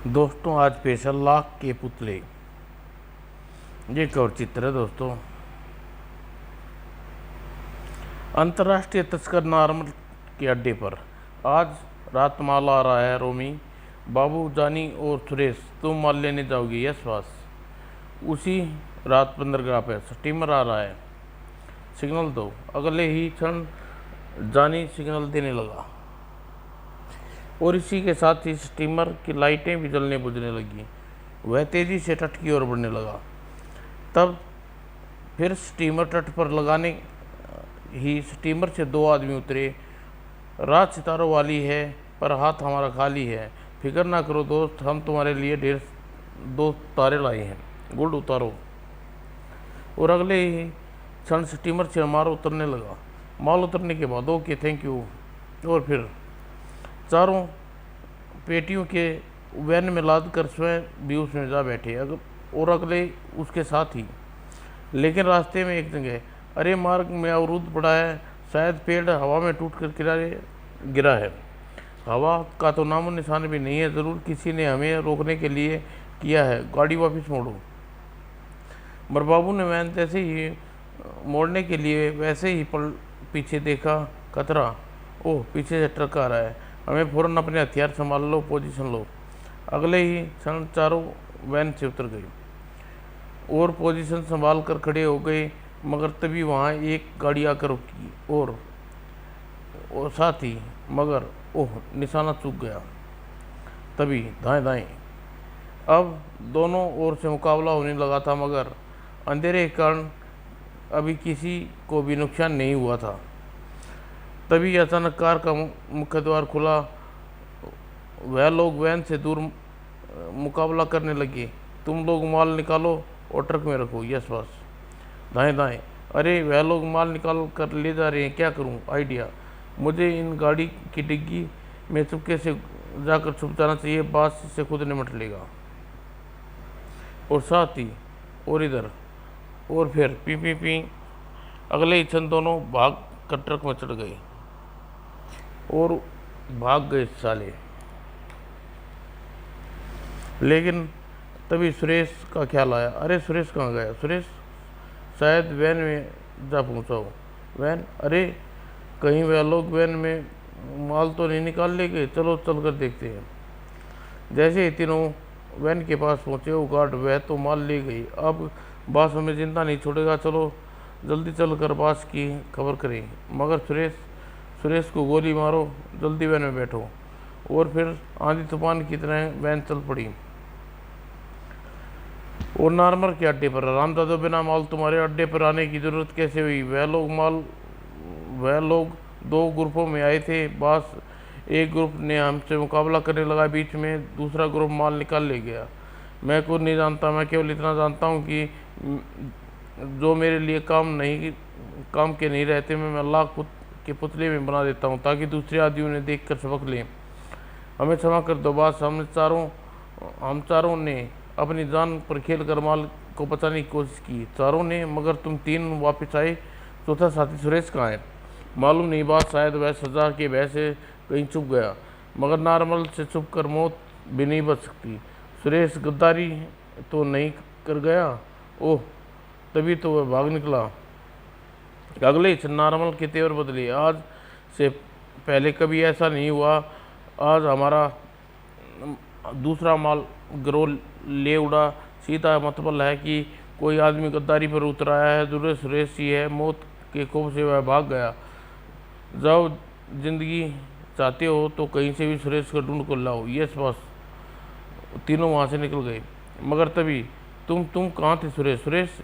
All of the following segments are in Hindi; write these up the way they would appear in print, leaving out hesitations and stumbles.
दोस्तों आज पेश है लाख के पुतले। ये कवर चित्र है दोस्तों। अंतर्राष्ट्रीय तस्कर नार्मल के अड्डे पर आज रात माल आ रहा है। रोमी, बाबू, जानी और सुरेश, तुम माल लेने जाओगे? Yes boss. उसी रात बंदरगाह पे स्टीमर आ रहा है, सिग्नल दो। अगले ही क्षण जानी सिग्नल देने लगा और इसी के साथ ही स्टीमर की लाइटें भी जलने बुझने लगी। वह तेजी से तट की ओर बढ़ने लगा। तब फिर स्टीमर तट पर लगाने ही स्टीमर से दो आदमी उतरे। रात सितारों वाली है पर हाथ हमारा खाली है। फिक्र ना करो दोस्त, हम तुम्हारे लिए ढेर दो तारे लाए हैं, गुड उतारो। और अगले ही क्षण स्टीमर से माल उतरने लगा। माल उतरने के बाद ओके थैंक यू, और फिर चारों पेटियों के वैन में लाद कर स्वयं भी उसमें जा बैठे। और अगले उसके साथ ही। लेकिन रास्ते में एक जगह अरे मार्ग में अवरुद्ध पड़ा है, शायद पेड़ हवा में टूट कर किनारे गिरा है। हवा का तो नामो निशान भी नहीं है, ज़रूर किसी ने हमें रोकने के लिए किया है। गाड़ी वापस मोड़ो। मर बाबू ने वैन जैसे ही मोड़ने के लिए वैसे ही पीछे देखा। खतरा, ओह पीछे से ट्रक आ रहा है, हमें फ़ौरन अपने हथियार संभाल लो, पोजीशन लो। अगले ही क्षण चारों वैन से उतर गई और पोजीशन संभाल कर खड़े हो गए। मगर तभी वहाँ एक गाड़ी आकर रुकी और साथ ही मगर ओह निशाना चूक गया। तभी दाएं दाएं अब दोनों ओर से मुकाबला होने लगा था, मगर अंधेरे के कारण अभी किसी को भी नुकसान नहीं हुआ था। तभी अचानक कार का मुख्य द्वार खुला। वह लोग वैन से दूर मुकाबला करने लगे। तुम लोग माल निकालो और ट्रक में रखो। Yes boss. दाएं दाएं अरे वह लोग माल निकाल कर ले जा रहे हैं, क्या करूं? आइडिया, मुझे इन गाड़ी की डिग्गी में चुपके से जाकर छुप जाना चाहिए, बास से खुद निमट लेगा। और साथ ही और इधर और फिर पी पी पी। अगले ही क्षण दोनों भाग कर ट्रक में चढ़ गए और भाग गए साले। लेकिन तभी सुरेश का ख्याल आया। अरे सुरेश कहाँ गया? सुरेश शायद वैन में जा पहुँचा हो। वैन, अरे कहीं वह लोग वैन में माल तो नहीं निकाल ले गए? चलो चल कर देखते हैं। जैसे ही तीनों वैन के पास पहुँचे, वो गार्ड, वह तो माल ले गई, अब बास हमें जिंदा नहीं छोड़ेगा, चलो जल्दी चल कर बास की खबर करें। मगर सुरेश को गोली मारो, जल्दी वैन में बैठो। और फिर आंधी तूफान की तरह वैन चल पड़ी और नार्मल के अड्डे पर। रामदादो, बिना माल तुम्हारे अड्डे पर आने की जरूरत कैसे हुई? वह लोग दो ग्रुपों में आए थे बास। एक ग्रुप ने हमसे मुकाबला करने लगा, बीच में दूसरा ग्रुप माल निकाल ले गया। मैं कुछ नहीं जानता, मैं केवल इतना जानता हूँ कि जो मेरे लिए काम के नहीं रहते मैं लाख के पुतले में बना देता हूँ, ताकि दूसरे आदमी उन्हें देख कर सबक लें। हमें क्षमा कर दो बास, हम चारों ने अपनी जान पर खेल कर माल को बचाने की कोशिश की। चारों ने, मगर तुम तीन वापस आए। चौथा साथी सुरेश कहाँ है? मालूम नहीं बात, शायद वह सजा के भय से कहीं छुप गया। मगर नार्मल से छुप कर मौत भी नहीं बच सकती। सुरेश गद्दारी तो नहीं कर गया? ओह, तभी तो वह भाग निकला। अगले ही नार्मल के तेवर बदले। आज से पहले कभी ऐसा नहीं हुआ। आज हमारा दूसरा माल गिरोह ले उड़ा। सीधा मतलब है कि कोई आदमी गद्दारी पर उतर आया है। जरूर सुरेश ही है। मौत के खौफ से वह भाग गया। जाओ, जिंदगी चाहते हो तो कहीं से भी सुरेश को ढूंढ कर लाओ। Yes boss. तीनों वहाँ से निकल गए। मगर तभी तुम कहाँ थे सुरेश?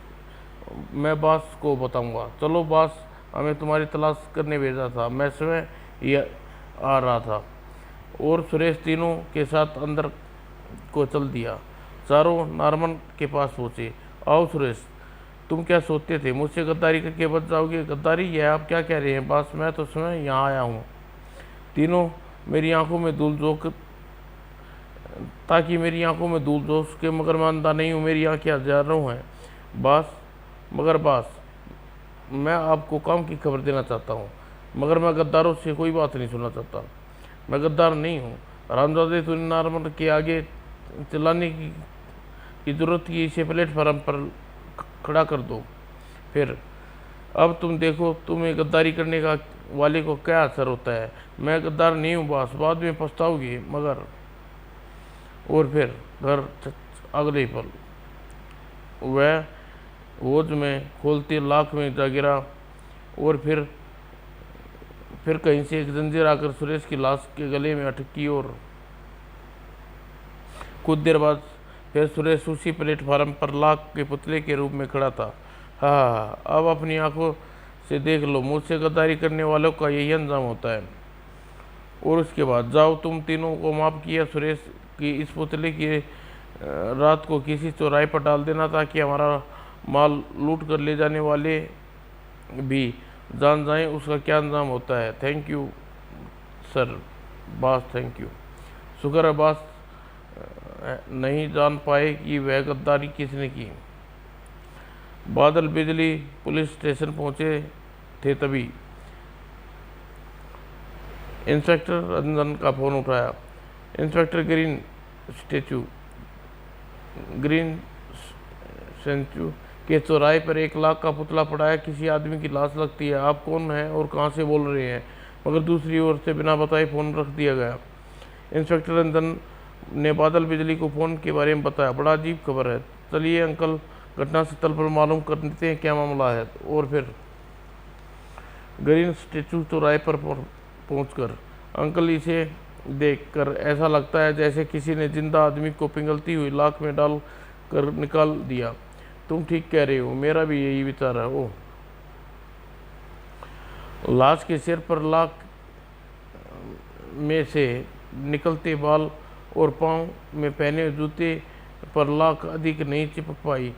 मैं बास को बताऊंगा। चलो बास, हमें तुम्हारी तलाश करने भेजा था, मैं स्वयं ही आ रहा था। और सुरेश तीनों के साथ अंदर को चल दिया। चारों नार्मन के पास पहुँचे। आओ सुरेश, तुम क्या सोचते थे मुझसे गद्दारी करके बच जाओगे? गद्दारी है, आप क्या कह रहे हैं बास? मैं तो स्वयं यहाँ आया हूँ। तीनों मेरी आंखों में धूल झोंक ताकि मेरी आंखों में धूल झोंक के, मगर मैं अंधा नहीं हूँ, मेरी आंखें हजारों हैं बास। मगर बास, मैं आपको काम की खबर देना चाहता हूँ, मगर मैं गद्दारों से कोई बात नहीं सुनना चाहता। मैं गद्दार नहीं हूँ। रामजादे, तूने नार्मल के आगे चलाने की ज़रूरत की, इसे प्लेटफार्म पर खड़ा कर दो। फिर अब तुम देखो तुम्हें गद्दारी करने का वाले को क्या असर होता है। मैं गद्दार नहीं हूँ बॉस, बाद में पछताओगे मगर। और फिर घर अगले पल वह होज में खोलते लाख में जा गिरा। और फिर कहीं से एक जंजीर आकर सुरेश की लाश के गले में अटकी और कुछ देर बाद फिर सुरेश उसी प्लेटफार्म पर लाख के पुतले के रूप में खड़ा था। हाँ, अब अपनी आंखों से देख लो, मुझसे गद्दारी करने वालों का यही अंजाम होता है। और उसके बाद जाओ, तुम तीनों को माफ़ किया सुरेश की इस पुतले की रात को किसी चौराहे पर डाल देना ताकि हमारा माल लूट कर ले जाने वाले भी जान जाएं उसका क्या अंजाम होता है। Thank you sir boss, thank you. शुक्र है बॉस नहीं जान पाए कि वह गद्दारी किसने की। बादल बिजली पुलिस स्टेशन पहुंचे थे तभी इंस्पेक्टर रंजन का फ़ोन उठाया। इंस्पेक्टर ग्रीन सेंचू के चौराहे पर 1 लाख का पुतला पड़ा है, किसी आदमी की लाश लगती है। आप कौन हैं और कहां से बोल रहे हैं? मगर दूसरी ओर से बिना बताए फ़ोन रख दिया गया। इंस्पेक्टर रंजन ने बादल बिजली को फ़ोन के बारे में बताया। बड़ा अजीब खबर है, चलिए अंकल घटना स्थल पर मालूम करते हैं क्या मामला है। और फिर ग्रीन स्टेचू चौराहे पर पहुंचकर अंकल, इसे देखकर ऐसा लगता है जैसे किसी ने जिंदा आदमी को पिघलती हुई लाख में डाल कर निकाल दिया। तुम ठीक कह रहे हो, मेरा भी यही विचार है। ओह, लाश के सिर पर लाख में से निकलते बाल और पांव में पहने जूते पर लाख अधिक नहीं चिपक पाई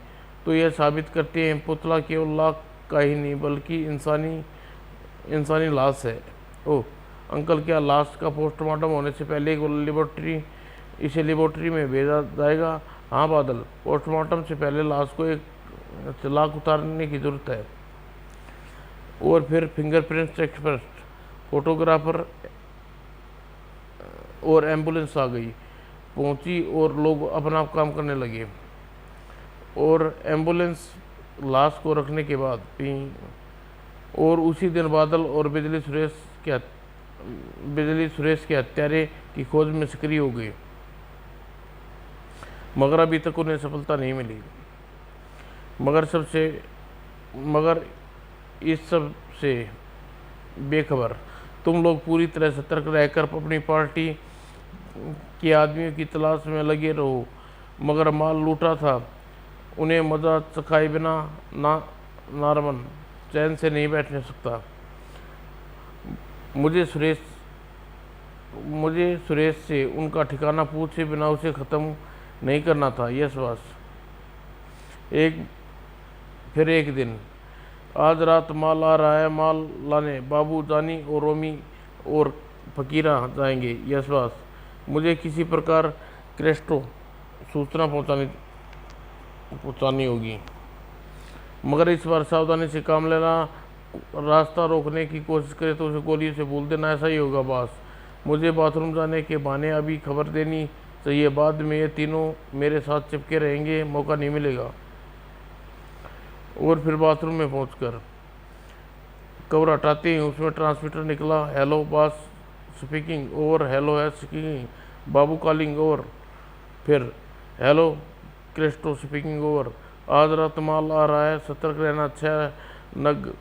तो यह साबित करते हैं पुतला केवल लाख का ही नहीं बल्कि इंसानी लाश है। ओह अंकल, क्या लाश का पोस्टमार्टम होने से पहले इसे लेबोरेटरी में भेजा जाएगा? हाँ बादल, पोस्टमार्टम से पहले लाश को एक लाख उतारने की जरूरत है। और फिर फिंगरप्रिंट्स एक्सपर्ट, फोटोग्राफर और एम्बुलेंस आ गई पहुंची और लोग अपना काम करने लगे। और एम्बुलेंस लाश को रखने के बाद और उसी दिन बादल और बिजली सुरेश के हत्यारे की खोज में सक्रिय हो गए। मगर अभी तक उन्हें सफलता नहीं मिली। मगर इस सब से बेखबर तुम लोग पूरी तरह सतर्क रहकर अपनी पार्टी के आदमियों की तलाश में लगे रहो। मगर माल लूटा था उन्हें मजा चखाए बिना नारमन चैन से नहीं बैठने सकता। मुझे सुरेश से उनका ठिकाना पूछे बिना उसे ख़त्म नहीं करना था। Yes boss. फिर एक दिन, आज रात माल आ रहा है, माल लाने बाबू जानी और रोमी और फकीरा जाएंगे। Yes boss. मुझे किसी प्रकार क्रेस्टो सूचना पहुंचानी होगी, मगर इस बार सावधानी से काम लेना। रास्ता रोकने की कोशिश करे तो उसे गोली से भूल देना, ऐसा ही होगा बॉस। मुझे बाथरूम जाने के बहाने अभी खबर देनी चाहिए, बाद में ये तीनों मेरे साथ चिपके रहेंगे, मौका नहीं मिलेगा। और फिर बाथरूम में पहुंचकर कवर हटाते ही उसमें ट्रांसमीटर निकला। Hello boss speaking over. Hello है स्पीकिंग बाबू कॉलिंग ओवर। फिर हेलो क्रिस्टो स्पीकिंग ओवर। आज रात माल आ रहा है, सतर्क रहना। 6 नग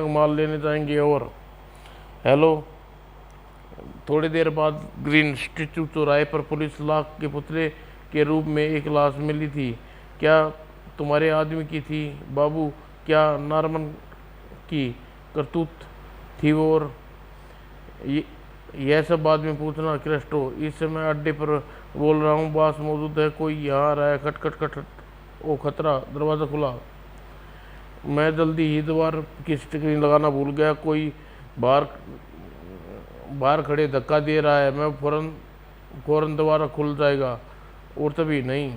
माल लेने जाएंगे। और हेलो। थोड़ी देर बाद ग्रीन स्टेचू चौराहे पर पुलिस लाख के पुतले के रूप में एक लाश मिली थी। क्या तुम्हारे आदमी की थी बाबू? क्या नारमन की करतूत थी वो? और यह सब बाद में पूछना क्रिस्टो। इस समय अड्डे पर बोल रहा हूँ, बॉस मौजूद है, कोई यहाँ आ रहा है। खट खट खट। ओ खतरा, दरवाज़ा खुला। मैं जल्दी ही द्वार की स्टिकरिंग लगाना भूल गया। कोई बाहर खड़े धक्का दे रहा है। मैं फौरन दोबारा खुल जाएगा। और तभी नहीं,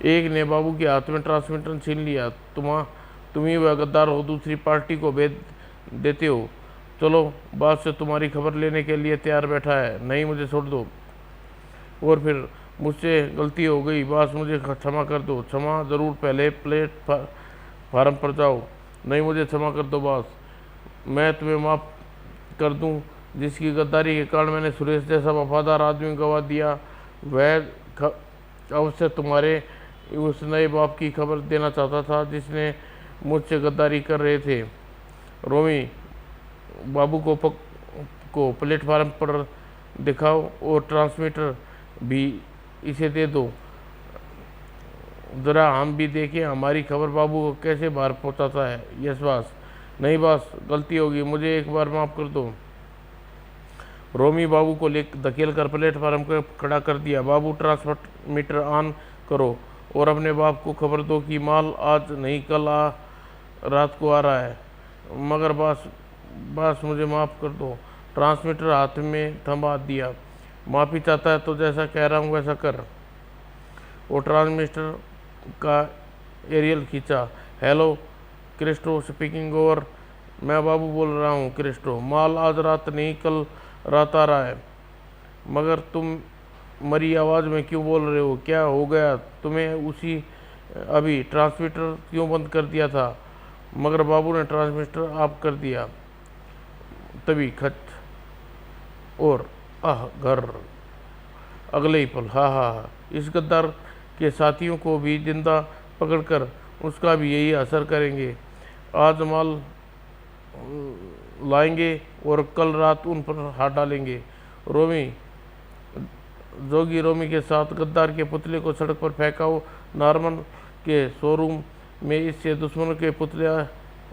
एक ने बाबू के हाथ में ट्रांसमीटर छीन लिया। तुम ही वह गद्दार हो, दूसरी पार्टी को भेज देते हो। चलो, बाप से तुम्हारी खबर लेने के लिए तैयार बैठा है। नहीं, मुझे छोड़ दो। और फिर, मुझसे गलती हो गई बॉस, मुझे क्षमा कर दो। क्षमा ज़रूर, पहले फार्म पर जाओ। नहीं, मुझे क्षमा कर दो बॉस, मैं तुम्हें माफ़ कर दूं। जिसकी गद्दारी के कारण मैंने सुरेश जैसा वफादार आदमी गवा दिया, वह अवश्य तुम्हारे उस नए बाप की खबर देना चाहता था जिसने मुझसे गद्दारी कर रहे थे। रोमी, बाबू को प्लेटफार्म पर दिखाओ और ट्रांसमीटर भी इसे दे दो। ज़रा हम भी देखें हमारी खबर बाबू को कैसे बाहर पहुंचाता है। Yes boss. नहीं बॉस, गलती होगी, मुझे एक बार माफ़ कर दो। रोमी बाबू को ले धकेल कर प्लेटफार्म पर खड़ा कर दिया। बाबू, ट्रांसमीटर ऑन करो और अपने बाप को खबर दो कि माल आज नहीं कल रात को आ रहा है। मगर बॉस मुझे माफ़ कर दो। ट्रांसमीटर हाथ में थमा दिया। माफ़ी चाहता है तो जैसा कह रहा हूँ वैसा कर। वो ट्रांसमीटर का एरियल खींचा। Hello, Christo speaking over. मैं बाबू बोल रहा हूँ क्रिस्टो, माल आज रात नहीं कल रात आ रहा है। मगर तुम मरी आवाज़ में क्यों बोल रहे हो? क्या हो गया तुम्हें? अभी ट्रांसमीटर क्यों बंद कर दिया था? मगर बाबू ने ट्रांसमीटर ऑफ कर दिया। तभी खच और घर। अगले ही पल, हा, इस गद्दार के साथियों को भी जिंदा पकड़कर उसका भी यही असर करेंगे। आज माल लाएंगे और कल रात उन पर हाथ डालेंगे। जोगी रोमी के साथ गद्दार के पुतले को सड़क पर फेंकाओ। नॉर्मन के शोरूम में इससे दुश्मनों के पुतले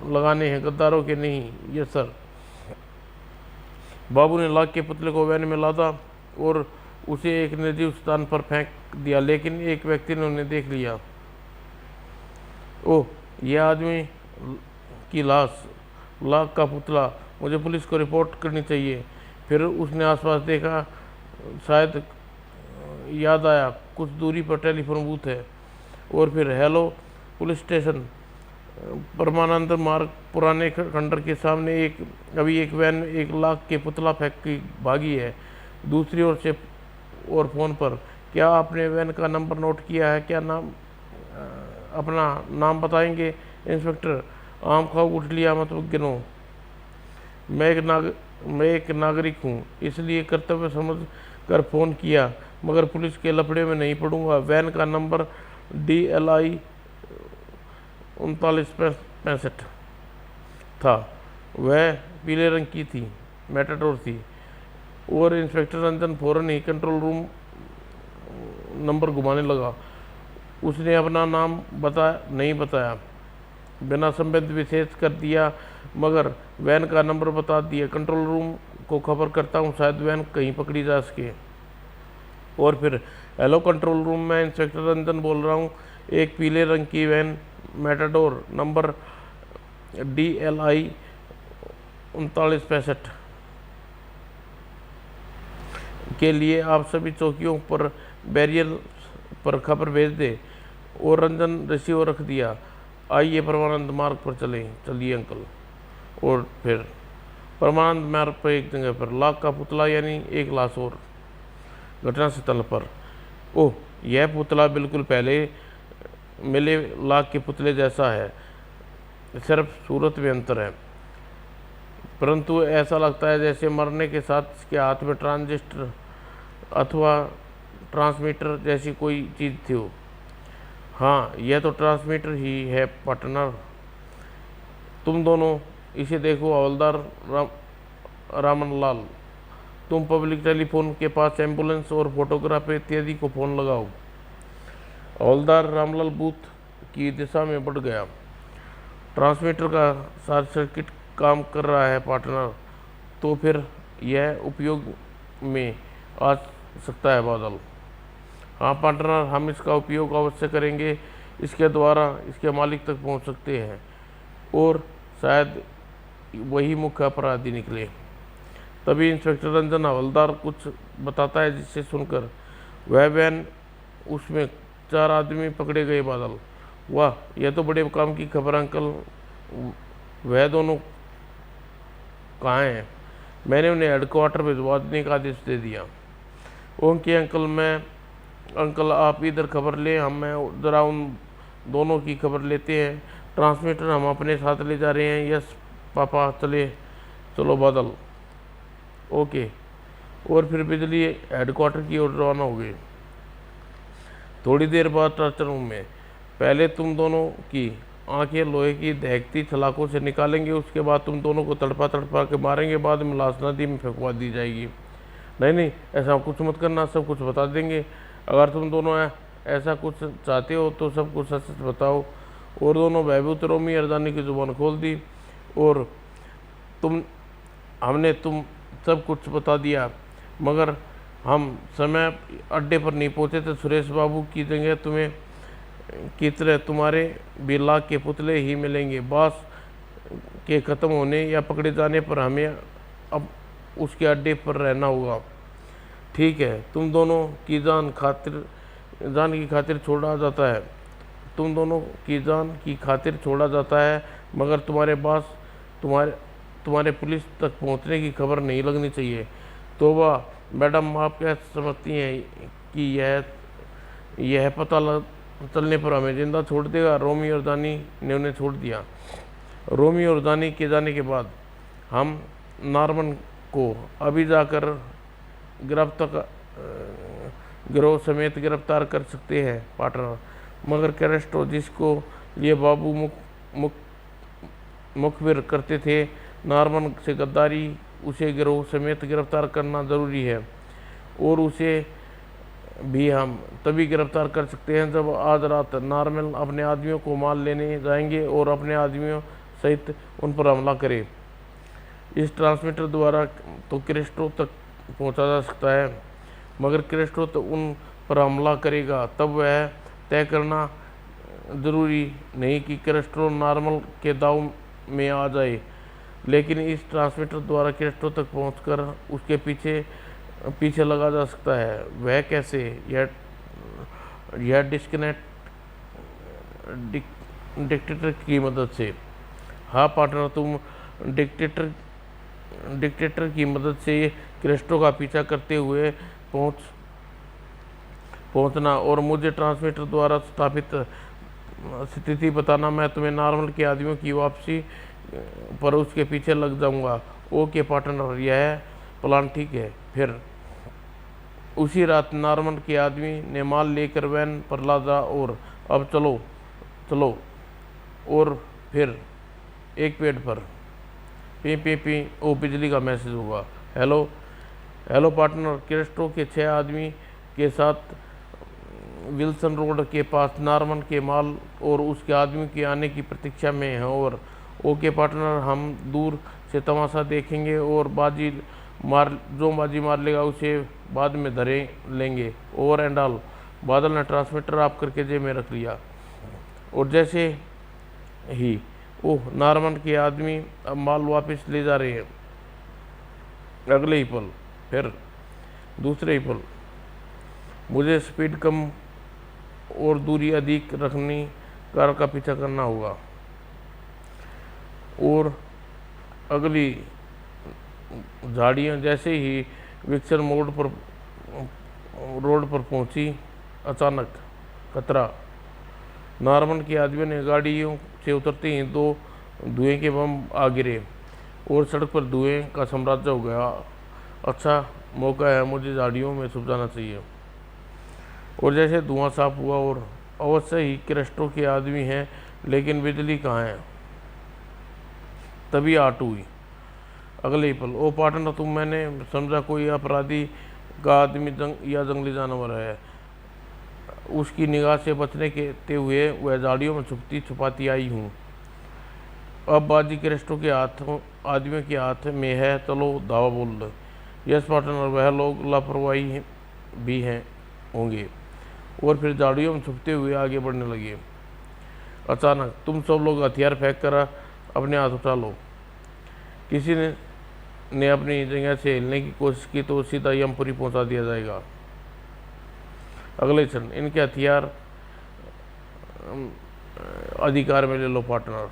लगाने हैं, गद्दारों के नहीं। Yes sir. बाबू ने लाख के पुतले को वैन में लादा और उसे एक निर्जीव स्थान पर फेंक दिया, लेकिन एक व्यक्ति ने उन्हें देख लिया। ओह, यह आदमी की लाश, लाख का पुतला, मुझे पुलिस को रिपोर्ट करनी चाहिए। फिर उसने आसपास देखा, शायद याद आया कुछ दूरी पर टेलीफोन बूथ है। और फिर, हेलो पुलिस स्टेशन, परमानंद मार्ग पुराने खंडर के सामने अभी एक वैन एक लाख के पुतला फेंक के भागी है। दूसरी ओर से और फोन पर, क्या आपने वैन का नंबर नोट किया है? क्या अपना नाम बताएंगे? इंस्पेक्टर, आम खाओ गुठलियाँ मत गिनो। मैं एक नागरिक हूँ, इसलिए कर्तव्य समझ कर फ़ोन किया, मगर पुलिस के लफड़े में नहीं पड़ूंगा। वैन का नंबर DLI 3965 था। वह पीले रंग की थी, मैटाडोर थी। और इंस्पेक्टर रंजन फौरन ही कंट्रोल रूम नंबर घुमाने लगा। उसने अपना नाम नहीं बताया, बिना संबंध विशेष कर दिया, मगर वैन का नंबर बता दिया। कंट्रोल रूम को खबर करता हूँ, शायद वैन कहीं पकड़ी जा सके। और फिर, हेलो कंट्रोल रूम, मैं इंस्पेक्टर रंजन बोल रहा हूँ। एक पीले रंग की वैन मैटाडोर नंबर DLI 3965 के लिए आप सभी चौकियों पर बैरियर पर खबर भेज दे। और रंजन रिसीवर रख दिया। आइए परमानंद मार्ग पर चलिए अंकल। और फिर परमानंद मार्ग पर एक जगह पर लाख का पुतला यानी एक लाश और घटना स्थल पर। ओह, यह पुतला बिल्कुल पहले मिले लाख के पुतले जैसा है, सिर्फ सूरत में अंतर है। परंतु ऐसा लगता है जैसे मरने के साथ इसके हाथ में ट्रांजिस्टर अथवा ट्रांसमीटर जैसी कोई चीज़ थी हो। हाँ, यह तो ट्रांसमीटर ही है पार्टनर। तुम दोनों इसे देखो। हवलदार रामनलाल, तुम पब्लिक टेलीफोन के पास एम्बुलेंस और फोटोग्राफ इत्यादि को फ़ोन लगाओ। हवलदार रामलाल बूथ की दिशा में बढ़ गया। ट्रांसमीटर का शॉर्ट सर्किट काम कर रहा है पार्टनर, तो फिर यह उपयोग में आ सकता है बादल। हाँ पार्टनर, हम इसका उपयोग अवश्य करेंगे। इसके द्वारा इसके मालिक तक पहुंच सकते हैं और शायद वही मुख्य अपराधी निकले। तभी इंस्पेक्टर रंजन हवलदार कुछ बताता है, जिससे सुनकर वह वैन, उसमें 4 आदमी पकड़े गए बादल। वाह, यह तो बड़े काम की खबर अंकल। वह दोनों कहाँ हैं? मैंने उन्हें हेडक्वार्टर भिजवा देने का आदेश दे दिया। ओके अंकल आप इधर खबर ले, मैं ज़रा उन दोनों की खबर लेते हैं। ट्रांसमीटर हम अपने साथ ले जा रहे हैं। यस पापा, चलो बादल। ओके। और फिर बिजली हेडक्वार्टर की ओर रवाना हो गई। थोड़ी देर बाद टॉर्चर रूम में पहले तुम दोनों की आंखें लोहे की दहकती सलाखों से निकालेंगे, उसके बाद तुम दोनों को तड़पा तड़पा के मारेंगे, बाद में लाश नदी में फेंकवा दी जाएगी। नहीं, ऐसा कुछ मत करना, सब कुछ बता देंगे। अगर तुम दोनों ऐसा कुछ चाहते हो तो सब कुछ सच सच बताओ। और दोनों बहबूत रोमी अर्दानी की जुबान खोल दी और हमने तुम सब कुछ बता दिया, मगर हम समय अड्डे पर नहीं पहुंचे थे। सुरेश बाबू की जगह की तरह तुम्हारे भी लाख के पुतले ही मिलेंगे। बास के ख़त्म होने या पकड़े जाने पर हमें अब उसके अड्डे पर रहना होगा। ठीक है, तुम दोनों की जान की खातिर छोड़ा जाता है। तुम दोनों की जान की खातिर छोड़ा जाता है, मगर तुम्हारे पास तुम्हारे पुलिस तक पहुंचने की खबर नहीं लगनी चाहिए। तो वाह मैडम, आप क्या समझती हैं कि यह पता चलने पर हमें जिंदा छोड़ देगा? रोमी और दानी ने उन्हें छोड़ दिया। रोमी और दानी के जाने के बाद हम नॉर्मन को अभी जाकर गिरोह समेत गिरफ्तार कर सकते हैं पार्टनर, मगर कैरेस्ट्रो जिसको लिए बाबू मुखबिर करते थे नॉर्मन से गद्दारी, उसे गिरोह समेत गिरफ्तार करना ज़रूरी है। और उसे भी हम तभी गिरफ्तार कर सकते हैं जब आज रात नॉर्मन अपने आदमियों को माल लेने जाएंगे और अपने आदमियों सहित उन पर हमला करे। इस ट्रांसमीटर द्वारा तो क्रिस्टो तक पहुंचा जा सकता है, मगर क्रिस्टो तो उन पर हमला करेगा तब वह तय करना ज़रूरी नहीं कि क्रिस्टो नॉर्मल के दाव में आ जाए। लेकिन इस ट्रांसमीटर द्वारा क्रिस्टो तक पहुंचकर उसके पीछे लगा जा सकता है। वह कैसे? यह डिक्टेटर की मदद से। हाँ पार्टनर, तुम डिक्टेटर की मदद से क्रिस्टो का पीछा करते हुए पहुंचना और मुझे ट्रांसमीटर द्वारा स्थापित स्थिति बताना। मैं तुम्हें नॉर्मल के आदमियों की वापसी पर उसके पीछे लग जाऊंगा। ओके पार्टनर, यह प्लान ठीक है। फिर उसी रात नॉर्मन के आदमी ने माल लेकर वैन पर लादा और अब चलो और फिर एक पेड़ पर पी ओ बिजली का मैसेज होगा। हेलो पार्टनर, क्रिस्टो के 6 आदमी के साथ विल्सन रोड के पास नॉर्मन के माल और उसके आदमी के आने की प्रतीक्षा में हैं। और ओके पार्टनर, हम दूर से तमाशा देखेंगे और बाजी मार लेगा उसे बाद में धरे लेंगे। Over and all. बादल ने ट्रांसमीटर ऑफ करके जेब में रख लिया और जैसे ही नॉर्मन के आदमी अब माल वापस ले जा रहे हैं, अगले ही पल फिर दूसरे ही पल मुझे स्पीड कम और दूरी अधिक रखनी कार का पीछा करना होगा। और अगली झाड़ियाँ जैसे ही विक्सन रोड पर पहुंची, अचानक खतरा। नॉर्मन के आदमियों ने गाड़ियों से उतरते ही 2 धुएं के बम आ गिरे और सड़क पर धुएं का साम्राज्य हो गया। अच्छा मौका है, मुझे झाड़ियों में छुप जाना चाहिए। और जैसे धुआं साफ हुआ और अवश्य ही क्रिस्टो के आदमी हैं, लेकिन बिजली कहाँ है? तभी आट हुई। अगले ही पल ओ पार्टनर, तुम मैंने समझा कोई अपराधी का आदमी या जंगली जानवर है। उसकी निगाह से बचने के हुए वह झाड़ियों में छुपाती आई हूँ। अब बाजी क्रिस्टो के आदमियों के हाथ में है, चलो दावा बोल दो। यस पार्टनर, वह लोग लापरवाही भी होंगे। और फिर झाड़ियों में छुपते हुए आगे बढ़ने लगे। अचानक तुम सब लोग हथियार फेंक कर अपने हाथ उठा लो। किसी ने अपनी जगह से हिलने की कोशिश की तो सीधा यमपुरी पहुंचा दिया जाएगा। अगले क्षण इनके हथियार अधिकार में ले लो। पार्टनर,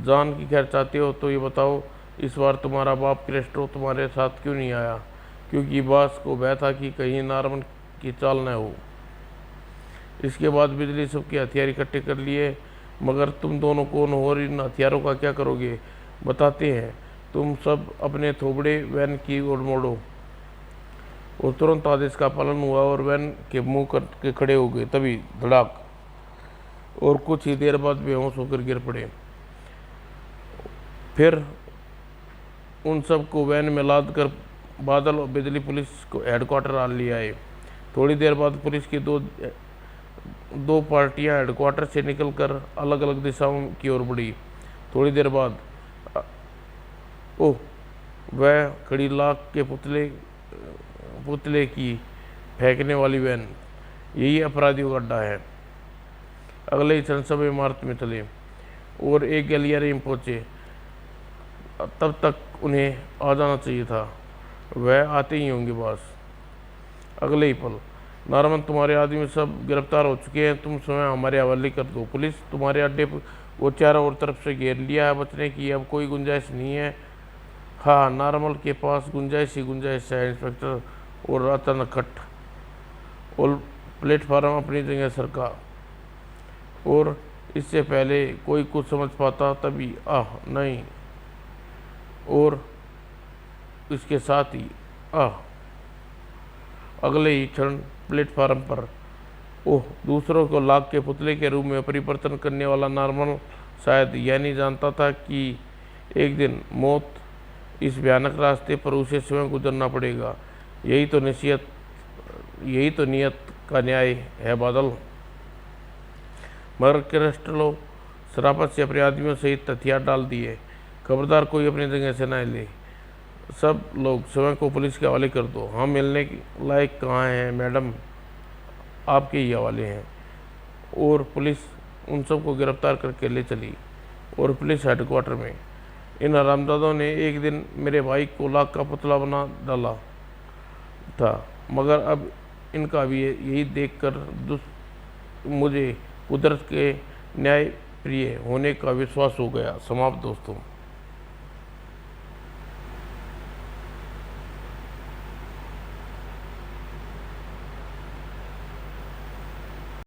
जान की खैर चाहते हो तो ये बताओ इस बार तुम्हारा बाप क्रिस्टो तुम्हारे साथ क्यों नहीं आया? क्योंकि बॉस को भय था कि कहीं नार्मन की चाल न हो। इसके बाद बिजली सबके हथियार इकट्ठे कर लिए। मगर तुम दोनों कौन हो और इन हथियारों का क्या करोगे? बताते हैं। तुम सब अपने थोबड़े वैन की ओर मोड़ो। और तुरंत आदेश का पालन हुआ और वैन के मुंह करके खड़े हो गए। तभी धड़ाक, और कुछ ही देर बाद बेहोश होकर गिर पड़े। फिर उन सब को वैन में लाद कर बादल और बिजली पुलिस को हेडक्वार्टर आ ले आए। थोड़ी देर बाद पुलिस की दो पार्टियां हेडक्वार्टर से निकलकर अलग अलग दिशाओं की ओर बढ़ी। थोड़ी देर बाद ओह, वह खड़ी लाख के पुतले की फेंकने वाली वैन, यही अपराधियों का अड्डा है। अगले ही क्षण सब इमारत में चले और एक गलियारे में पहुंचे। तब तक उन्हें आ जाना चाहिए था। वह आते ही होंगे बॉस। अगले ही पल, नार्मन, तुम्हारे आदमी सब गिरफ्तार हो चुके हैं, तुम स्वयं हमारे हवाले कर दो। पुलिस तुम्हारे अड्डे को चारों ओर तरफ से घेर लिया है, बचने की अब कोई गुंजाइश नहीं है। हाँ, नार्मल के पास गुंजाइश ही गुंजाइश है इंस्पेक्टर। और अचानक खट, और प्लेटफार्म अपनी जगह सरका। और इससे पहले कोई कुछ समझ पाता तभी नहीं, और इसके साथ ही अगले ही क्षण प्लेटफार्म पर दूसरों को लाख के पुतले के रूप में परिवर्तन करने वाला नार्मल शायद यह नहीं जानता था कि एक दिन मौत इस भयानक रास्ते पर उसे स्वयं गुजरना पड़ेगा। यही तो नियत का न्याय है बादल। मगर क्रिस्टलो शराफत से अपने आदमियों सहित हथियार डाल दिए। खबरदार कोई अपनी जगह से न ले। सब लोग स्वयं को पुलिस के हवाले कर दो। हम मिलने लायक कहाँ हैं मैडम, आपके ही हवाले हैं। और पुलिस उन सबको गिरफ्तार करके ले चली। और पुलिस हेडक्वार्टर में इन हरामजादों ने एक दिन मेरे भाई को लाख का पुतला बना डाला था, मगर अब इनका भी यही देखकर मुझे कुदरत के न्याय प्रिय होने का विश्वास हो गया। समाप्त दोस्तों।